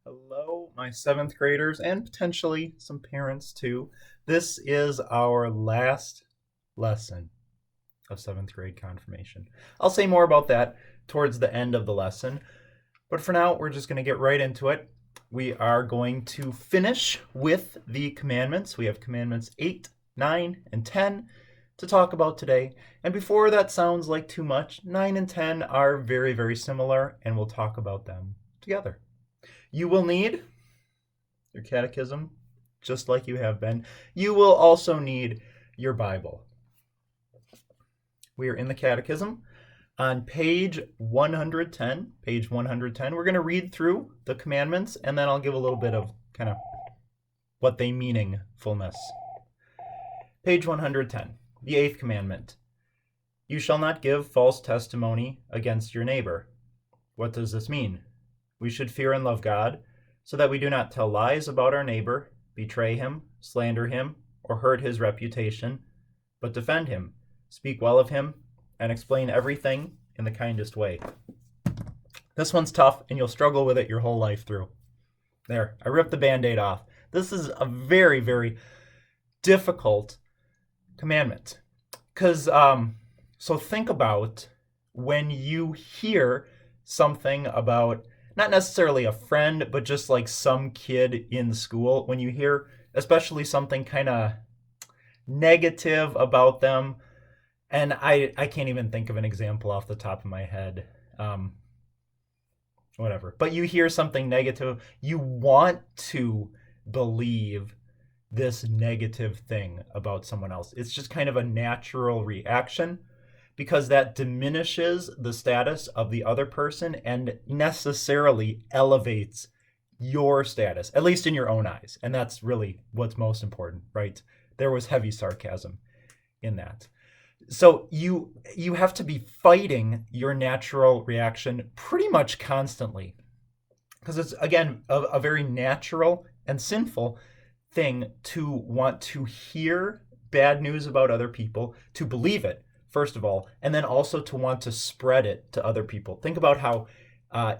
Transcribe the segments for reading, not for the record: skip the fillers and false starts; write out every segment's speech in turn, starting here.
Hello, my seventh graders, and potentially some parents too. This is our last lesson of seventh grade confirmation. I'll say more about that towards the end of the lesson, but for now, we're just going to get right into it. We are going to finish with the commandments. We have commandments 8, 9, and 10 to talk about today. And before that sounds like too much, 9 and 10 are very, very similar, and we'll talk about them together. You will need your catechism, just like you have been. You will also need your Bible. We are in the catechism on page 110. Page 110. We're going to read through the commandments, and then I'll give a little bit of kind of what they meaningfulness. Page 110. The eighth commandment. You shall not give false testimony against your neighbor. What does this mean? We should fear and love God, so that we do not tell lies about our neighbor, betray him, slander him, or hurt his reputation, but defend him, speak well of him, and explain everything in the kindest way. This one's tough, and you'll struggle with it your whole life through. There, I ripped the Band-Aid off. This is a very, very difficult commandment. Because, so think about when you hear something about not necessarily a friend, but just like some kid in school, when you hear especially something kind of negative about them, and I can't even think of an example off the top of my head. Whatever. But you hear something negative, you want to believe this negative thing about someone else. It's just kind of a natural reaction because that diminishes the status of the other person and necessarily elevates your status, at least in your own eyes. And that's really what's most important, right? There was heavy sarcasm in that. So you have to be fighting your natural reaction pretty much constantly because it's, again, a very natural and sinful thing to want to hear bad news about other people, to believe it, first of all, and then also to want to spread it to other people. Think about how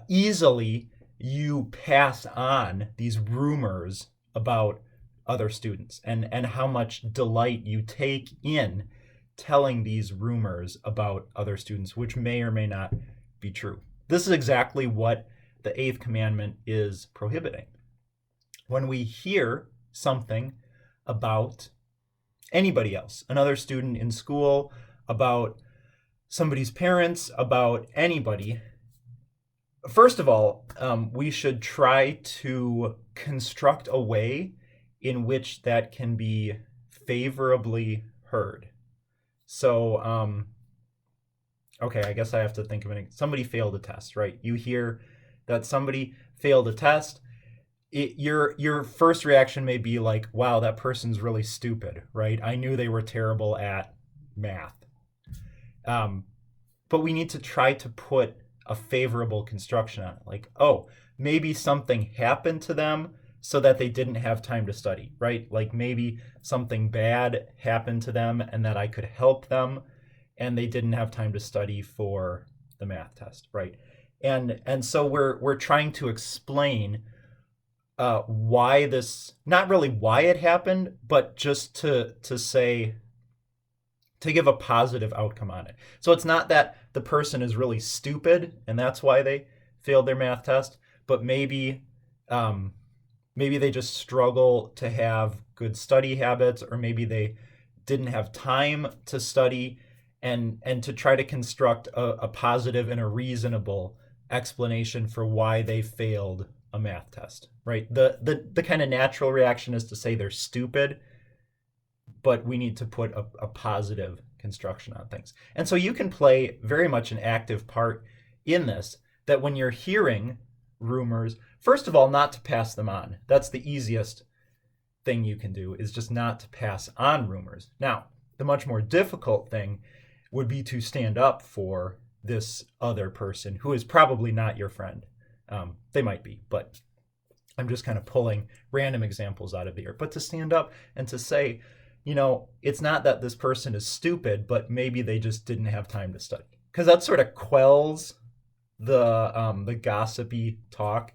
easily you pass on these rumors about other students and how much delight you take in telling these rumors about other students, which may or may not be true. This is exactly what the eighth commandment is prohibiting. When we hear something about anybody else, another student in school, about somebody's parents, about anybody, first of all, we should try to construct a way in which that can be favorably heard. So, okay, I guess I have to think of somebody failed a test, right? You hear that somebody failed a test. Your first reaction may be like, wow, that person's really stupid, right? I knew they were terrible at math. But we need to try to put a favorable construction on it. Like, oh, maybe something happened to them so that they didn't have time to study, right? Like maybe something bad happened to them and that I could help them and they didn't have time to study for the math test, right? And so we're trying to explain why this, not really why it happened, but just to say, to give a positive outcome on it. So it's not that the person is really stupid and that's why they failed their math test, but maybe they just struggle to have good study habits, or maybe they didn't have time to study, and to try to construct a positive and a reasonable explanation for why they failed a math test, right? The kind of natural reaction is to say they're stupid, but we need to put a positive construction on things. And so you can play very much an active part in this, that when you're hearing rumors, first of all, not to pass them on. That's the easiest thing you can do, is just not to pass on rumors. Now, the much more difficult thing would be to stand up for this other person who is probably not your friend. They might be, but I'm just kind of pulling random examples out of the air. But to stand up and to say, it's not that this person is stupid, but maybe they just didn't have time to study. Because that sort of quells the gossipy talk,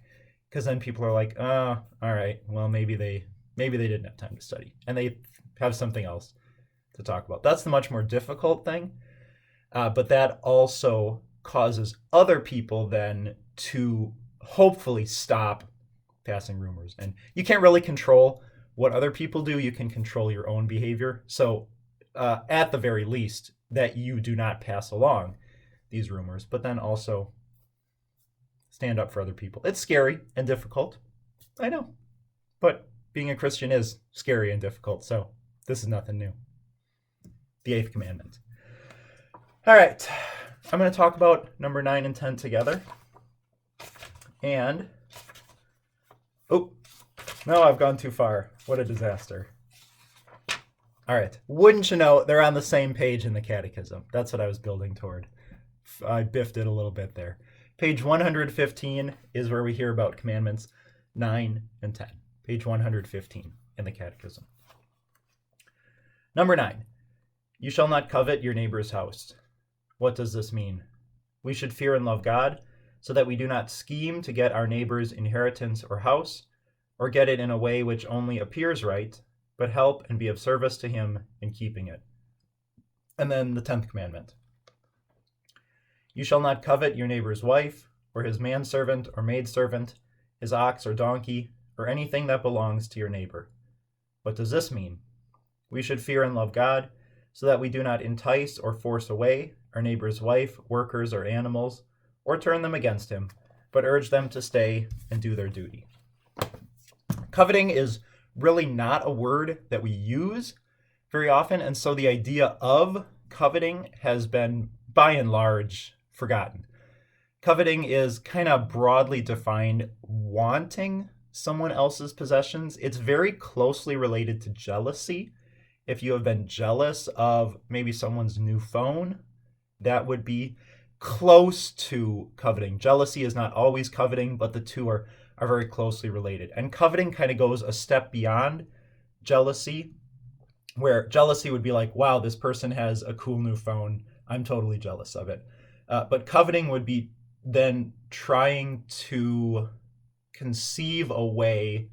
because then people are like, oh, all right, well, maybe they didn't have time to study, and they have something else to talk about. That's the much more difficult thing, but that also causes other people then to hopefully stop passing rumors. And you can't really control what other people do. You can control your own behavior. So at the very least, that you do not pass along these rumors, but then also stand up for other people. It's scary and difficult, I know, but being a Christian is scary and difficult, so this is nothing new. The eighth commandment. All right, I'm going to talk about number 9 and 10 together. And, oh, no, I've gone too far. What a disaster. All right, wouldn't you know, they're on the same page in the Catechism. That's what I was building toward. I biffed it a little bit there. Page 115 is where we hear about commandments 9 and 10. Page 115 in the Catechism. Number 9, you shall not covet your neighbor's house. What does this mean? We should fear and love God so that we do not scheme to get our neighbor's inheritance or house, or get it in a way which only appears right, but help and be of service to him in keeping it. And then the 10th commandment. You shall not covet your neighbor's wife, or his manservant or maidservant, his ox or donkey, or anything that belongs to your neighbor. What does this mean? We should fear and love God, so that we do not entice or force away our neighbor's wife, workers, or animals, or turn them against him, but urge them to stay and do their duty. Coveting is really not a word that we use very often, and so the idea of coveting has been, by and large, forgotten. Coveting is kind of broadly defined wanting someone else's possessions. It's very closely related to jealousy. If you have been jealous of maybe someone's new phone, that would be close to coveting. Jealousy is not always coveting, but the two are very closely related. And coveting kind of goes a step beyond jealousy, where jealousy would be like, wow, this person has a cool new phone. I'm totally jealous of it. But coveting would be then trying to conceive a way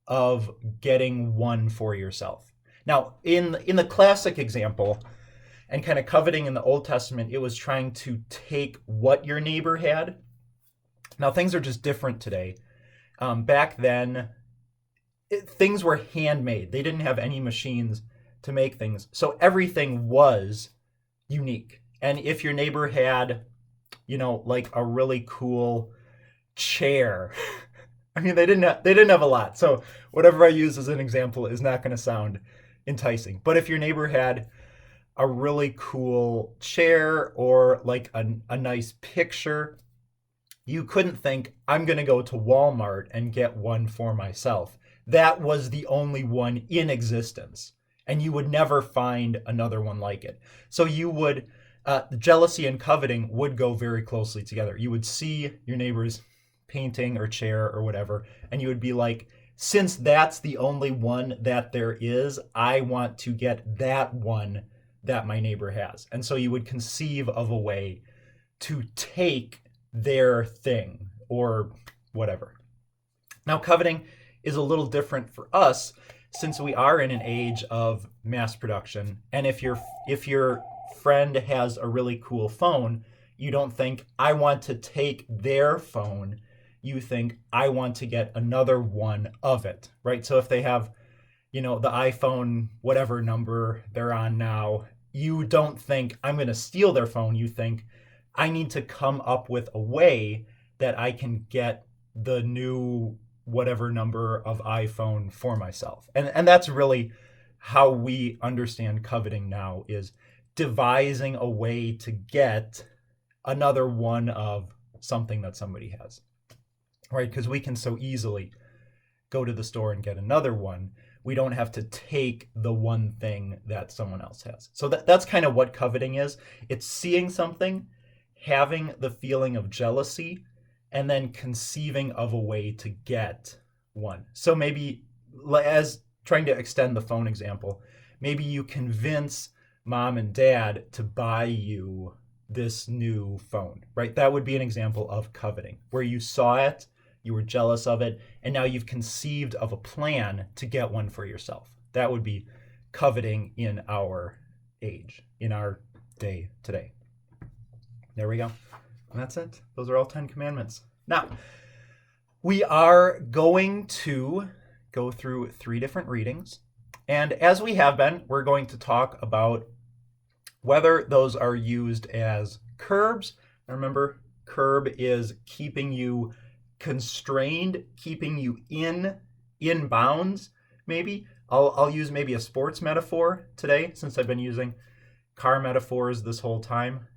of getting one for yourself. Now, in the classic example, and kind of coveting in the Old Testament, it was trying to take what your neighbor had. Now, things are just different today. Back then, things were handmade. They didn't have any machines to make things. So everything was unique. And if your neighbor had, like a really cool chair, I mean, they didn't have a lot. So whatever I use as an example is not going to sound enticing. But if your neighbor had a really cool chair or like a nice picture, you couldn't think, I'm going to go to Walmart and get one for myself. That was the only one in existence, and you would never find another one like it. So you would, jealousy and coveting would go very closely together. You would see your neighbor's painting or chair or whatever, and you would be like, since that's the only one that there is, I want to get that one that my neighbor has. And so you would conceive of a way to take their thing or whatever. Now, coveting is a little different for us since we are in an age of mass production. And if your friend has a really cool phone, you don't think, I want to take their phone. You think, I want to get another one of it, right? So if they have, the iPhone, whatever number they're on now, you don't think, I'm going to steal their phone. You think, I need to come up with a way that I can get the new whatever number of iPhone for myself. And that's really how we understand coveting now, is devising a way to get another one of something that somebody has, right? Because we can so easily go to the store and get another one. We don't have to take the one thing that someone else has. So that's kind of what coveting is. It's seeing something, having the feeling of jealousy, and then conceiving of a way to get one. So maybe, as trying to extend the phone example, maybe you convince mom and dad to buy you this new phone, right? That would be an example of coveting, where you saw it, you were jealous of it, and now you've conceived of a plan to get one for yourself. That would be coveting in our age, in our day today. There we go. And that's it. Those are all 10 commandments. Now, we are going to go through 3 different readings. And as we have been, we're going to talk about whether those are used as curbs. Remember, curb is keeping you constrained, keeping you in bounds, maybe. I'll use maybe a sports metaphor today, since I've been using car metaphors this whole time.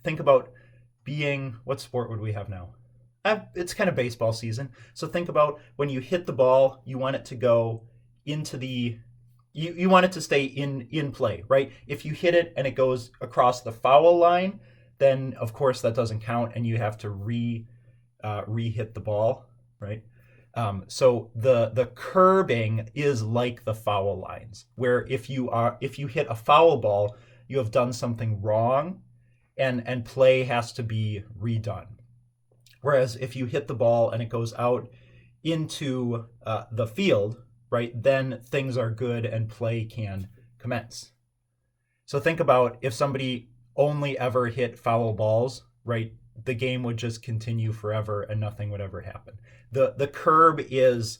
Think about what sport would we have now? It's kind of baseball season. So think about when you hit the ball, you want it to go into you want it to stay in play, right? If you hit it and it goes across the foul line, then of course that doesn't count and you have to re-hit the ball, right? So the curbing is like the foul lines, where if you hit a foul ball, you have done something wrong, and play has to be redone. Whereas if you hit the ball and it goes out into the field, right, then things are good and play can commence. So think about if somebody only ever hit foul balls, right, the game would just continue forever and nothing would ever happen. The curb is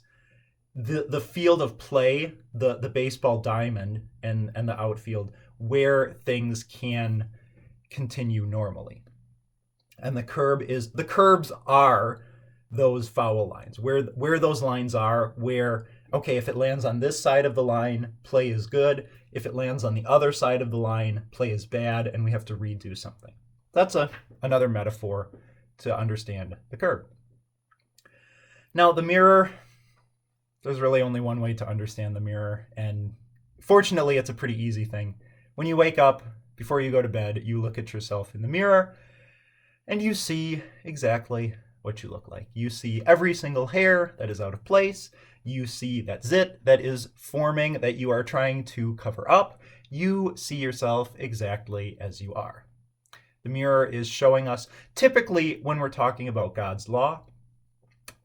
the field of play, the baseball diamond and the outfield, where things can continue normally. And the curbs are those foul lines, where those lines are, where, okay, if it lands on this side of the line, play is good. If it lands on the other side of the line, play is bad, and we have to redo something. That's another metaphor to understand the curb. Now, the mirror, there's really only one way to understand the mirror, and fortunately, it's a pretty easy thing. When you wake up, before you go to bed, you look at yourself in the mirror, and you see exactly what you look like. You see every single hair that is out of place. You see that zit that is forming that you are trying to cover up. You see yourself exactly as you are. The mirror is showing us, typically when we're talking about God's law,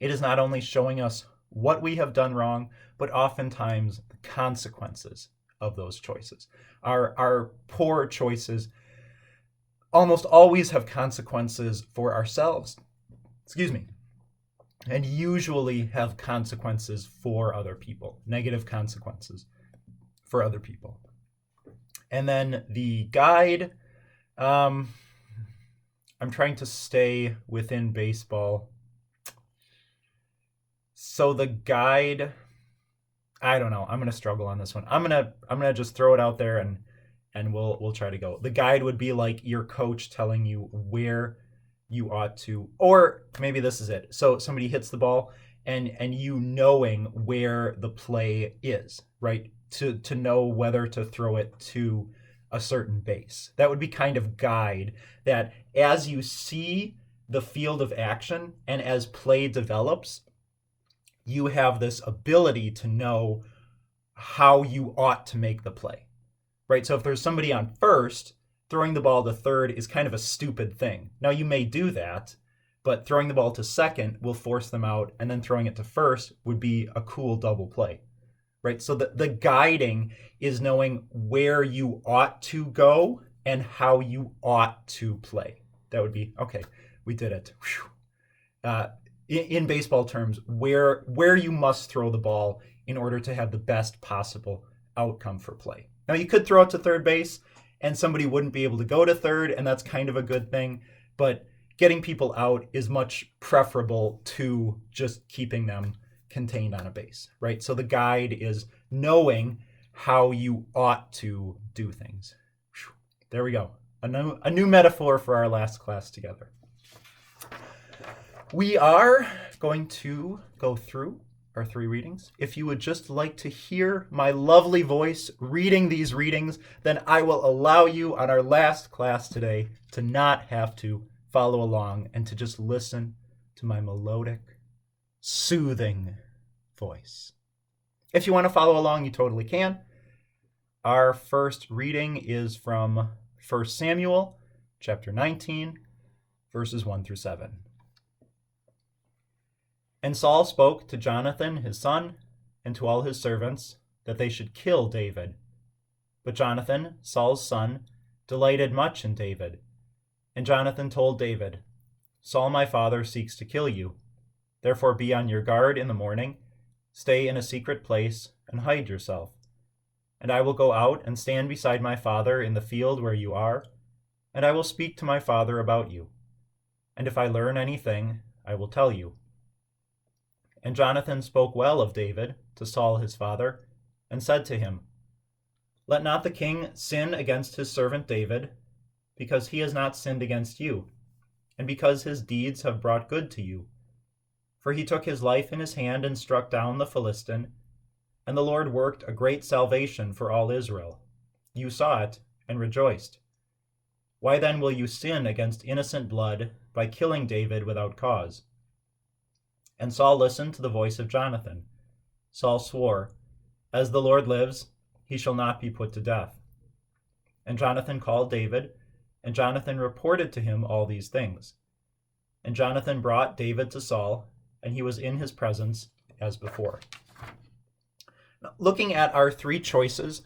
it is not only showing us what we have done wrong, but oftentimes the consequences of those choices. Our poor choices almost always have consequences for ourselves, and usually have consequences for other people, negative consequences for other people. And then the guide, I'm trying to stay within baseball. So the guide, I don't know. I'm gonna struggle on this one. I'm gonna just throw it out there and we'll try to go. The guide would be like your coach telling you where you ought to, or maybe this is it. So somebody hits the ball and you knowing where the play is, right? To know whether to throw it to a certain base. That would be kind of guide, that as you see the field of action and as play develops, you have this ability to know how you ought to make the play, right? So if there's somebody on first, throwing the ball to third is kind of a stupid thing. Now you may do that, but throwing the ball to second will force them out, and then throwing it to first would be a cool double play, right? So the guiding is knowing where you ought to go and how you ought to play. That would be, okay, we did it. In baseball terms, where you must throw the ball in order to have the best possible outcome for play. Now you could throw it to third base and somebody wouldn't be able to go to third, and that's kind of a good thing, but getting people out is much preferable to just keeping them contained on a base, right? So the guide is knowing how you ought to do things. There we go. A new metaphor for our last class together. We are going to go through our 3 readings. If you would just like to hear my lovely voice reading these readings, then I will allow you on our last class today to not have to follow along and to just listen to my melodic, soothing voice. If you want to follow along, you totally can. Our first reading is from 1 Samuel chapter 19, verses 1 through 7. And Saul spoke to Jonathan his son and to all his servants that they should kill David. But Jonathan, Saul's son, delighted much in David. And Jonathan told David, Saul my father seeks to kill you. Therefore be on your guard in the morning, stay in a secret place, and hide yourself. And I will go out and stand beside my father in the field where you are, and I will speak to my father about you. And if I learn anything, I will tell you. And Jonathan spoke well of David to Saul his father, and said to him, Let not the king sin against his servant David, because he has not sinned against you, and because his deeds have brought good to you. For he took his life in his hand and struck down the Philistine, and the Lord worked a great salvation for all Israel. You saw it and rejoiced. Why then will you sin against innocent blood by killing David without cause? And Saul listened to the voice of Jonathan. Saul swore, As the Lord lives, he shall not be put to death. And Jonathan called David, and Jonathan reported to him all these things. And Jonathan brought David to Saul, and he was in his presence as before. Now, looking at our three choices,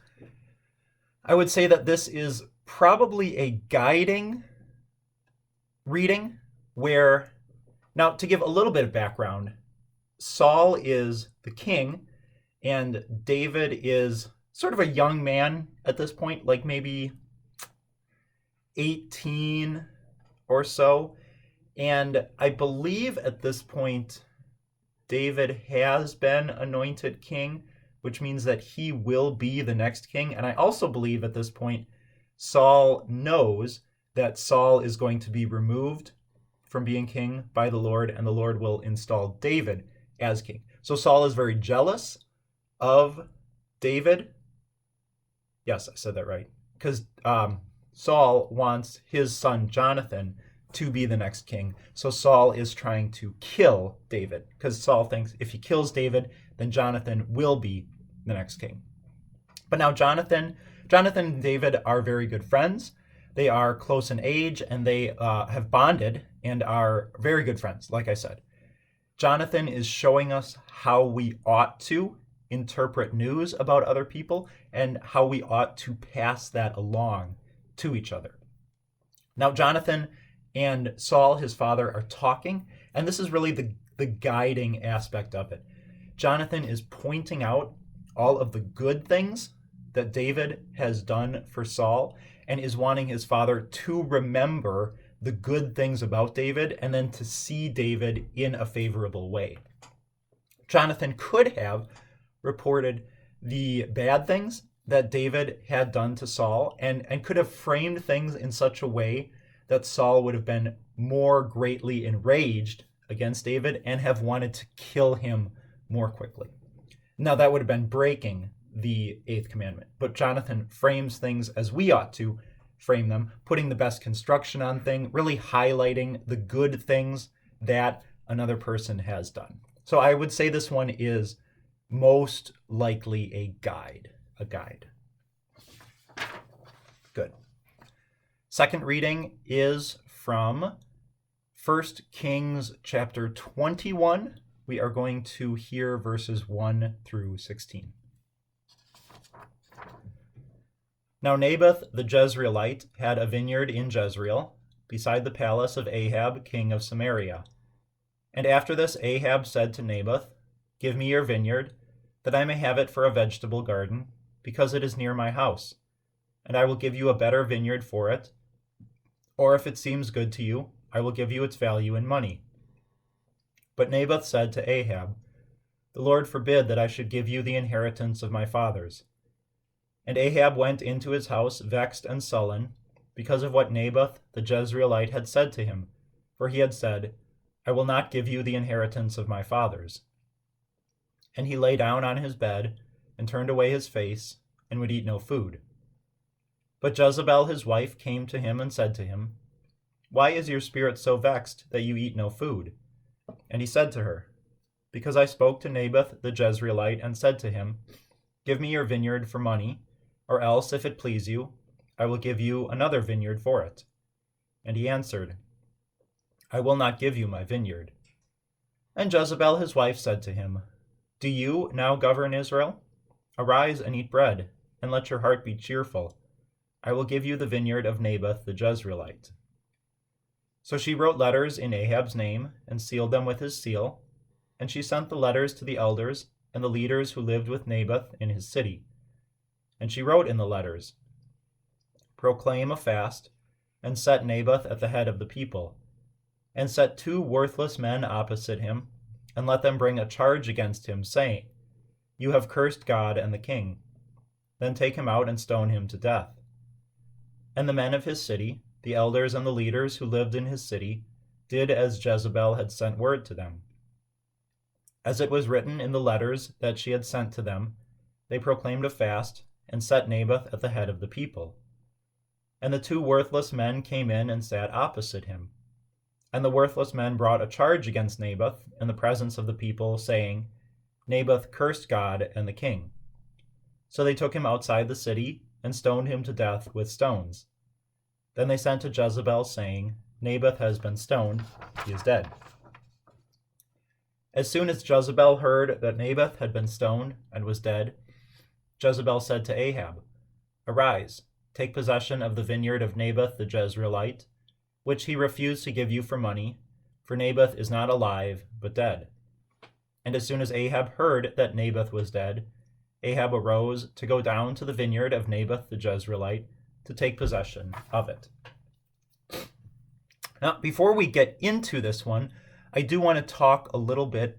I would say that this is probably a guiding reading where, now to give a little bit of background, Saul is the king, and David is sort of a young man at this point, like maybe 18 or so. And I believe at this point, David has been anointed king, which means that he will be the next king. And I also believe at this point, Saul knows that Saul is going to be removed from being king by the Lord, and the Lord will install David as king. So Saul is very jealous of David. Yes, I said that right. Because Saul wants his son Jonathan to be the next king. So Saul is trying to kill David, because Saul thinks if he kills David, then Jonathan will be the next king. But now Jonathan and David are very good friends. They are close in age, and they have bonded and are very good friends, like I said. Jonathan is showing us how we ought to interpret news about other people and how we ought to pass that along to each other. Now, Jonathan and Saul, his father, are talking, and this is really the guiding aspect of it. Jonathan is pointing out all of the good things that David has done for Saul, and is wanting his father to remember the good things about David and then to see David in a favorable way. Jonathan could have reported the bad things that David had done to Saul, and could have framed things in such a way that Saul would have been more greatly enraged against David and have wanted to kill him more quickly. Now, that would have been breaking the eighth commandment, but Jonathan frames things as we ought to frame them, putting the best construction on things, really highlighting the good things that another person has done. So I would say this one is most likely a guide. Good. Second reading is from 1 Kings chapter 21. We are going to hear verses 1 through 16. Now Naboth the Jezreelite had a vineyard in Jezreel, beside the palace of Ahab, king of Samaria. And after this Ahab said to Naboth, Give me your vineyard, that I may have it for a vegetable garden, because it is near my house, and I will give you a better vineyard for it. Or if it seems good to you, I will give you its value in money. But Naboth said to Ahab, The Lord forbid that I should give you the inheritance of my fathers. And Ahab went into his house vexed and sullen, because of what Naboth the Jezreelite had said to him, for he had said, I will not give you the inheritance of my fathers. And he lay down on his bed, and turned away his face, and would eat no food. But Jezebel his wife came to him and said to him, Why is your spirit so vexed that you eat no food? And he said to her, Because I spoke to Naboth the Jezreelite, and said to him, Give me your vineyard for money, or else, if it please you, I will give you another vineyard for it. And he answered, I will not give you my vineyard. And Jezebel his wife said to him, Do you now govern Israel? Arise and eat bread, and let your heart be cheerful. I will give you the vineyard of Naboth the Jezreelite. So she wrote letters in Ahab's name, and sealed them with his seal. And she sent the letters to the elders and the leaders who lived with Naboth in his city. And she wrote in the letters, Proclaim a fast, and set Naboth at the head of the people. And set 2 worthless men opposite him, and let them bring a charge against him, saying, You have cursed God and the king. Then take him out and stone him to death. And the men of his city, the elders and the leaders who lived in his city, did as Jezebel had sent word to them. As it was written in the letters that she had sent to them, they proclaimed a fast, and set Naboth at the head of the people. And the 2 worthless men came in and sat opposite him. And the worthless men brought a charge against Naboth in the presence of the people, saying, Naboth cursed God and the king. So they took him outside the city and stoned him to death with stones. Then they sent to Jezebel, saying, Naboth has been stoned, he is dead. As soon as Jezebel heard that Naboth had been stoned and was dead, Jezebel said to Ahab, Arise, take possession of the vineyard of Naboth the Jezreelite, which he refused to give you for money, for Naboth is not alive, but dead. And as soon as Ahab heard that Naboth was dead, Ahab arose to go down to the vineyard of Naboth the Jezreelite to take possession of it. Now, before we get into this one, I do want to talk a little bit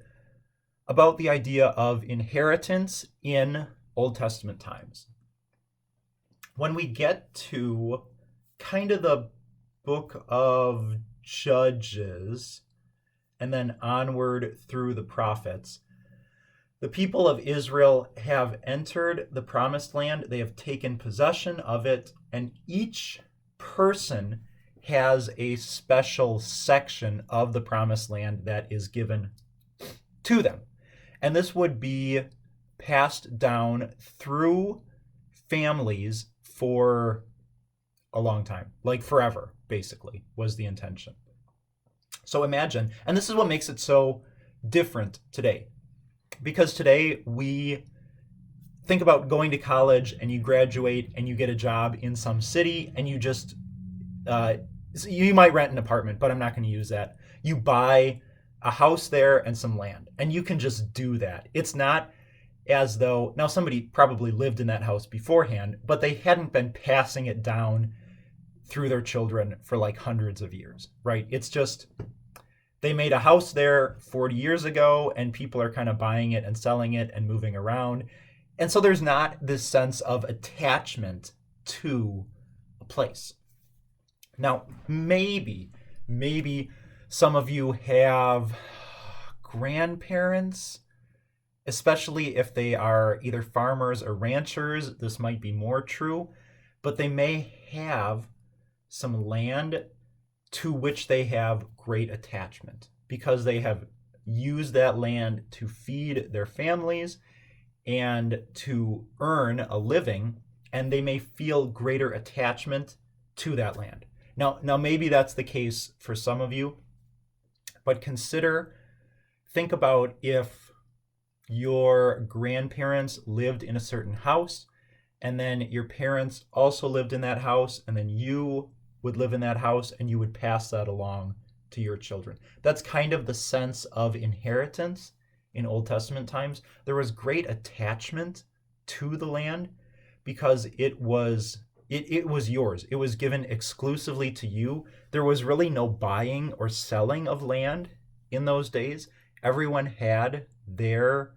about the idea of inheritance in Old Testament times. When we get to kind of the book of Judges and then onward through the prophets, the people of Israel have entered the promised land. They have taken possession of it, and each person has a special section of the promised land that is given to them. And this would be passed down through families for a long time, like forever, basically, was the intention. So imagine, and this is what makes it so different today, because today we think about going to college and you graduate and you get a job in some city and you just, you might rent an apartment, but I'm not going to use that. You buy a house there and some land, and you can just do that. It's not as though, now somebody probably lived in that house beforehand, but they hadn't been passing it down through their children for like hundreds of years, right? It's just, they made a house there 40 years ago and people are kind of buying it and selling it and moving around. And so there's not this sense of attachment to a place. Now, maybe some of you have grandparents, especially if they are either farmers or ranchers. This might be more true, but they may have some land to which they have great attachment because they have used that land to feed their families and to earn a living, and they may feel greater attachment to that land. Now maybe that's the case for some of you, but think about if your grandparents lived in a certain house, and then your parents also lived in that house, and then you would live in that house, and you would pass that along to your children. That's kind of the sense of inheritance in Old Testament times. There was great attachment to the land because it was yours. It was given exclusively to you. There was really no buying or selling of land in those days. Everyone had their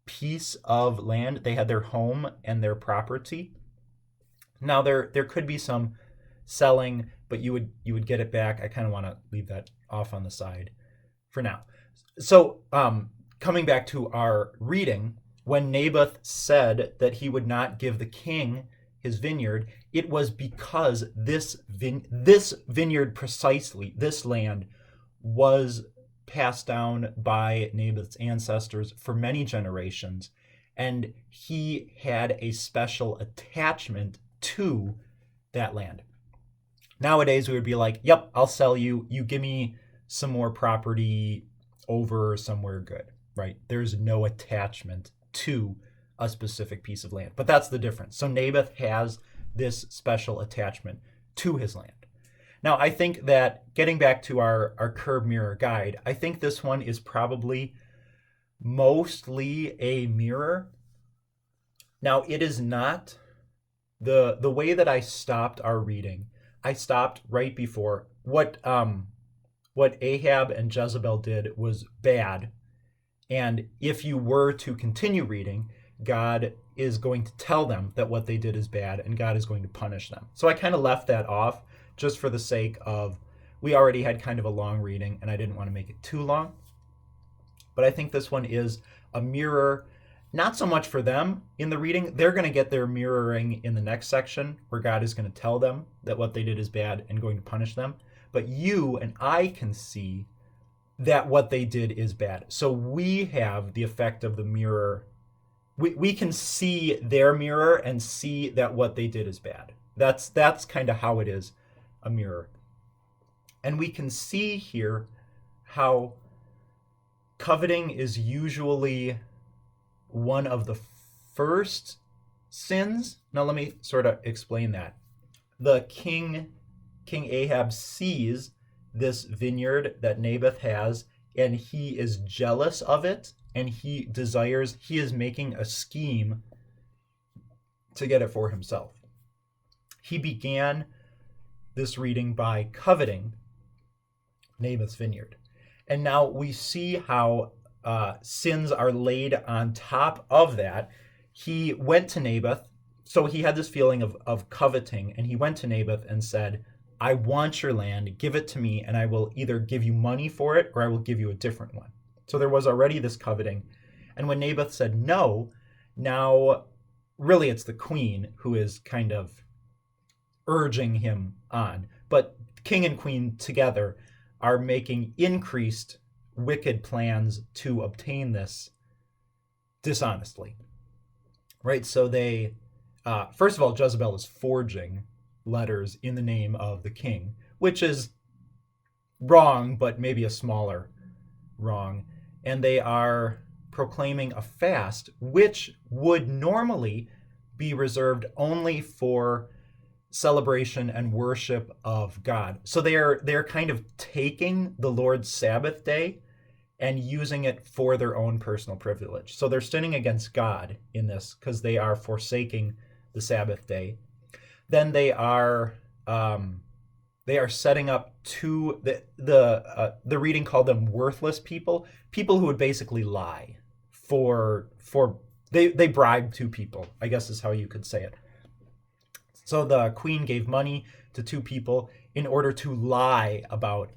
piece of land. They had their home and their property. Now there could be some selling, but you would get it back. I kind of want to leave that off on the side for now. So coming back to our reading, when Naboth said that he would not give the king his vineyard, it was because this vineyard precisely, this land, was passed down by Naboth's ancestors for many generations, and he had a special attachment to that land. Nowadays, we would be like, yep, I'll sell you. You give me some more property over somewhere good, right? There's no attachment to a specific piece of land. But that's the difference. So Naboth has this special attachment to his land. Now, I think that getting back to our curb mirror guide, I think this one is probably mostly a mirror. Now, it is not the way that I stopped our reading. I stopped right before what Ahab and Jezebel did was bad. And if you were to continue reading, God is going to tell them that what they did is bad and God is going to punish them. So I kind of left that off just for the sake of, we already had kind of a long reading and I didn't want to make it too long. But I think this one is a mirror, not so much for them in the reading. They're going to get their mirroring in the next section where God is going to tell them that what they did is bad and going to punish them. But you and I can see that what they did is bad. So we have the effect of the mirror. We can see their mirror and see that what they did is bad. That's kind of how it is a mirror. And we can see here how coveting is usually one of the first sins. Now let me sort of explain that. The King Ahab sees this vineyard that Naboth has, and he is jealous of it, and he is making a scheme to get it for himself. He began this reading by coveting Naboth's vineyard. And now we see how sins are laid on top of that. He went to Naboth, so he had this feeling of coveting, and he went to Naboth and said, I want your land, give it to me, and I will either give you money for it or I will give you a different one. So there was already this coveting. And when Naboth said no, now really it's the queen who is kind of urging him on. But king and queen together are making increased wicked plans to obtain this dishonestly. Right? So they, first of all, Jezebel is forging letters in the name of the king, which is wrong, but maybe a smaller wrong. And they are proclaiming a fast, which would normally be reserved only for celebration and worship of God. So they're kind of taking the Lord's Sabbath day and using it for their own personal privilege. So they're sinning against God in this because they are forsaking the Sabbath day. Then they are setting up to the reading called them worthless people who would basically lie for they bribe two people, I guess is how you could say it. So the queen gave money to two people in order to lie about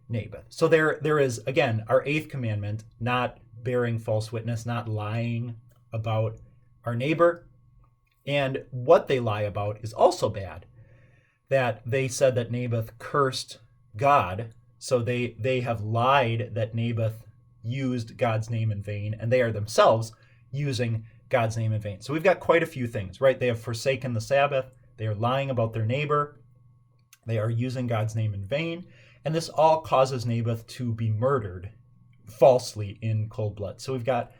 Naboth. So there is, again, our eighth commandment, not bearing false witness, not lying about our neighbor. And what they lie about is also bad. That they said that Naboth cursed God. So they have lied that Naboth used God's name in vain, and they are themselves using God's name in vain. So we've got quite a few things, right? They have forsaken the Sabbath. They are lying about their neighbor. They are using God's name in vain. And this all causes Naboth to be murdered falsely in cold blood. So we've got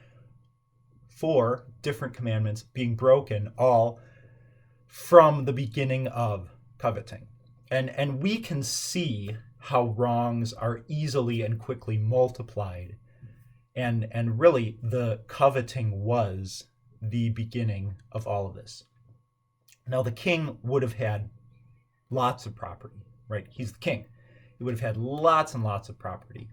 4 different commandments being broken, all from the beginning of coveting. And we can see how wrongs are easily and quickly multiplied. And really, the coveting was the beginning of all of this. Now, the king would have had lots of property, right? He's the king. He would have had lots and lots of property.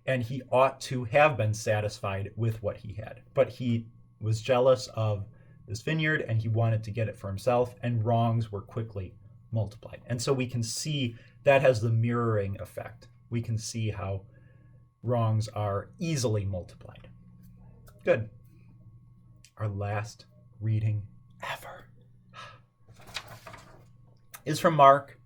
And he ought to have been satisfied with what he had. But he was jealous of this vineyard and he wanted to get it for himself, and wrongs were quickly multiplied. And so we can see that has the mirroring effect. We can see how wrongs are easily multiplied. Good. Our last reading ever is from Mark.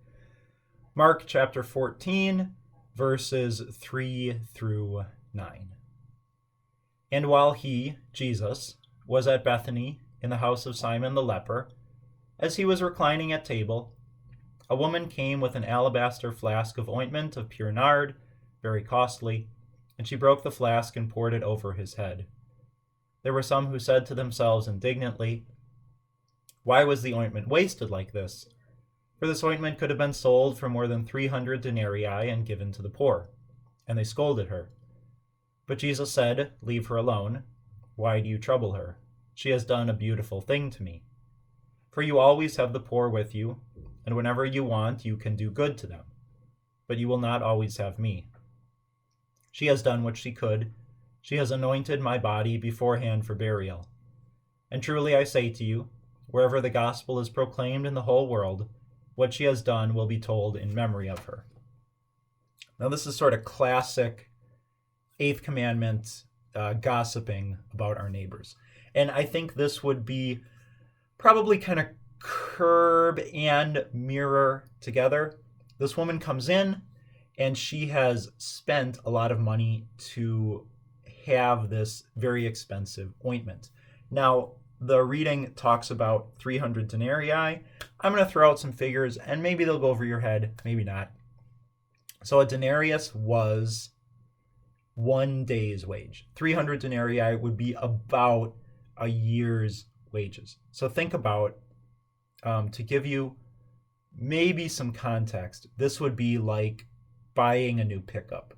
Mark chapter 14, verses 3 through 9. And while he, Jesus, was at Bethany in the house of Simon the leper, as he was reclining at table, a woman came with an alabaster flask of ointment of pure nard, very costly, And she broke the flask and poured it over his head. There were some who said to themselves indignantly, "Why was the ointment wasted like this? For this ointment could have been sold for more than 300 denarii and given to the poor." And they scolded her. But Jesus said, "Leave her alone. Why do you trouble her? She has done a beautiful thing to me. For you always have the poor with you, and whenever you want, you can do good to them. But you will not always have me. She has done what she could. She has anointed my body beforehand for burial. And truly I say to you, wherever the gospel is proclaimed in the whole world, what she has done will be told in memory of her." Now, this is sort of classic Eighth Commandment gossiping about our neighbors. And I think this would be probably kind of curb and mirror together. This woman comes in and she has spent a lot of money to have this very expensive ointment. Now, the reading talks about 300 denarii. I'm going to throw out some figures and maybe they'll go over your head, maybe not. So a denarius was 1 day's wage. 300 denarii would be about a year's wages. So think about, to give you maybe some context, this would be like buying a new pickup,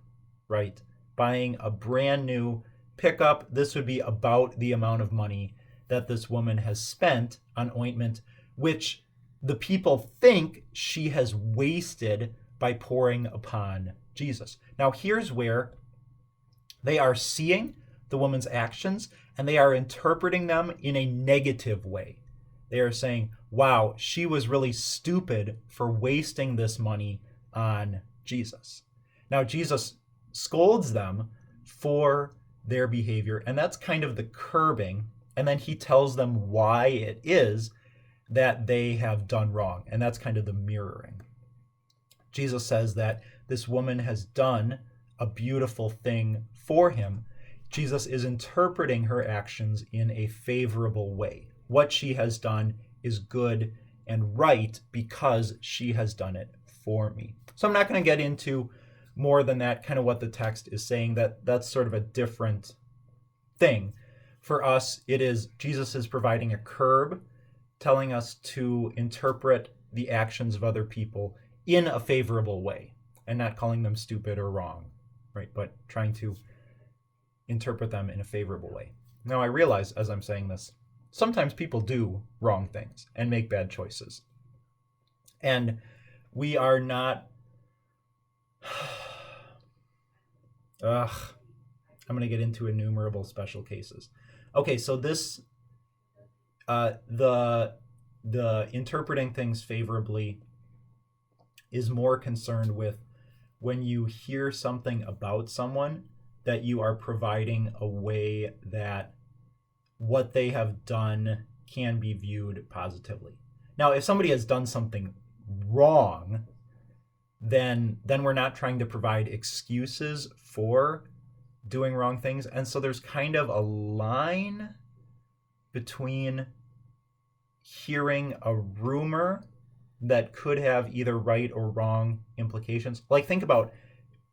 right? Buying a brand new pickup. This would be about the amount of money that this woman has spent on ointment, which the people think she has wasted by pouring upon Jesus. Now, here's where they are seeing the woman's actions and they are interpreting them in a negative way. They are saying, wow, she was really stupid for wasting this money on Jesus. Now, Jesus scolds them for their behavior, and that's kind of the curbing. And then he tells them why it is that they have done wrong. And that's kind of the mirroring. Jesus says that this woman has done a beautiful thing for him. Jesus is interpreting her actions in a favorable way. What she has done is good and right because she has done it for me. So I'm not going to get into more than that, kind of what the text is saying. That's sort of a different thing. For us, it is Jesus is providing a curb, telling us to interpret the actions of other people in a favorable way and not calling them stupid or wrong, right? But trying to interpret them in a favorable way. Now, I realize as I'm saying this, sometimes people do wrong things and make bad choices. And we are not... I'm going to get into innumerable special cases. Okay, so this, the interpreting things favorably is more concerned with when you hear something about someone that you are providing a way that what they have done can be viewed positively. Now, if somebody has done something wrong, then we're not trying to provide excuses for doing wrong things. And so there's kind of a line between hearing a rumor that could have either right or wrong implications. Like, think about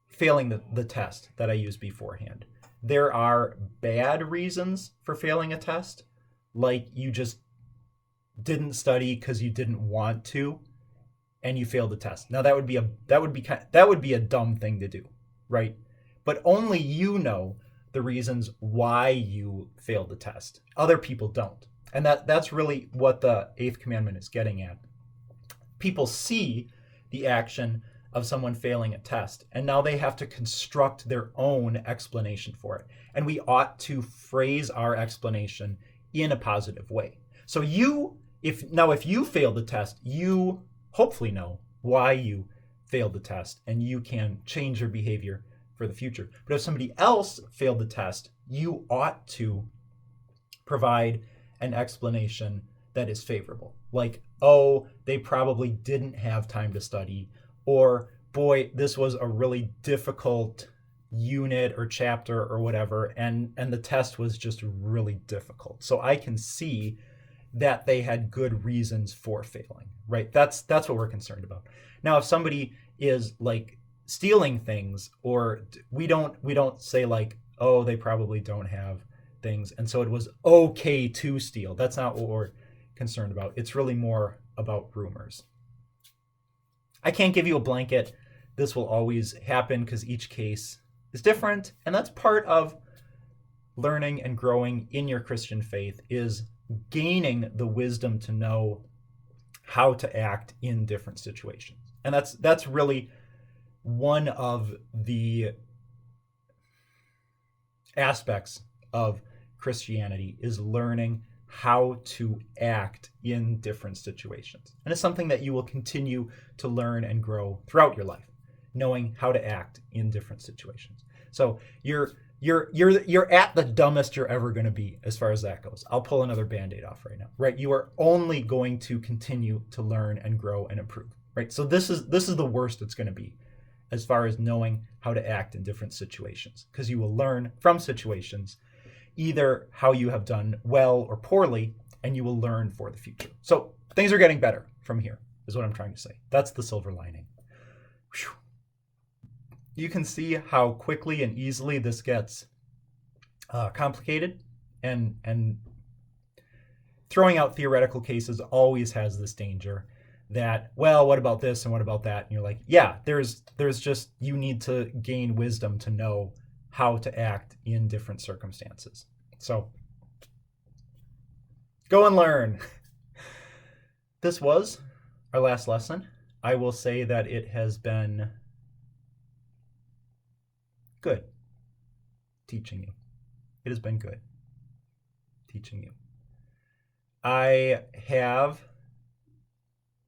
failing the test that I used beforehand. There are bad reasons for failing a test, like you just didn't study because you didn't want to and you failed the test. Now that would be a dumb thing to do, right? But only you know the reasons why you failed the test. Other people don't. And that's really what the Eighth Commandment is getting at. People see the action of someone failing a test, and now they have to construct their own explanation for it. And we ought to phrase our explanation in a positive way. So if you failed the test, you hopefully know why you failed the test, and you can change your behavior for the future. But if somebody else failed the test, you ought to provide an explanation that is favorable. Like, oh, they probably didn't have time to study, or boy, this was a really difficult unit or chapter or whatever, and the test was just really difficult. So I can see that they had good reasons for failing, right? That's what we're concerned about. Now, if somebody is like stealing things, or we don't say like, oh, they probably don't have things, and so it was okay to steal. That's not what we're concerned about. It's really more about rumors. I can't give you a blanket. This will always happen because each case is different, and that's part of learning and growing in your Christian faith, is gaining the wisdom to know how to act in different situations. And that's really one of the aspects of Christianity, is learning how to act in different situations. And it's something that you will continue to learn and grow throughout your life, knowing how to act in different situations. So you're at the dumbest you're ever going to be as far as that goes. I'll pull another Band-Aid off right now, right? You are only going to continue to learn and grow and improve, right? So this is the worst it's going to be as far as knowing how to act in different situations, because you will learn from situations either how you have done well or poorly, and you will learn for the future. So things are getting better from here, is what I'm trying to say. That's the silver lining. Whew. You can see how quickly and easily this gets complicated, and throwing out theoretical cases always has this danger that, well, what about this and what about that? And you're like, yeah, there's just, you need to gain wisdom to know how to act in different circumstances. So go and learn. This was our last lesson. I will say that it has been good teaching you. It has been good teaching you. I have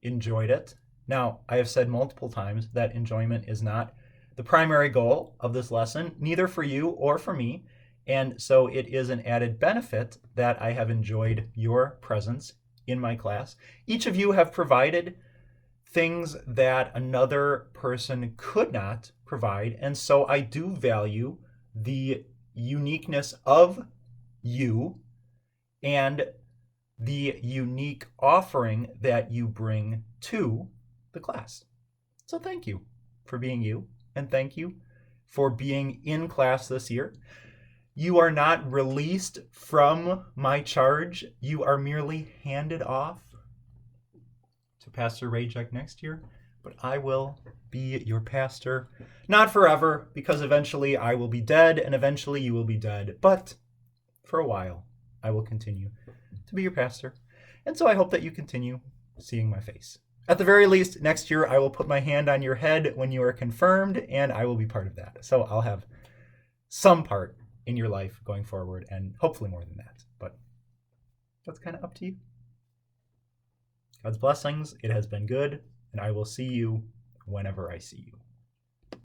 enjoyed it. Now, I have said multiple times that enjoyment is not the primary goal of this lesson, neither for you or for me. And so it is an added benefit that I have enjoyed your presence in my class. Each of you have provided things that another person could not provide. And so I do value the uniqueness of you and the unique offering that you bring to the class. So thank you for being you, and thank you for being in class this year. You are not released from my charge. You are merely handed off to Pastor Rajek next year, but I will be your pastor, not forever, because eventually I will be dead, and eventually you will be dead, but for a while I will continue to be your pastor. And so I hope that you continue seeing my face. At the very least, next year I will put my hand on your head when you are confirmed, and I will be part of that. So I'll have some part in your life going forward, and hopefully more than that. But that's kind of up to you. God's blessings. It has been good, and I will see you whenever I see you.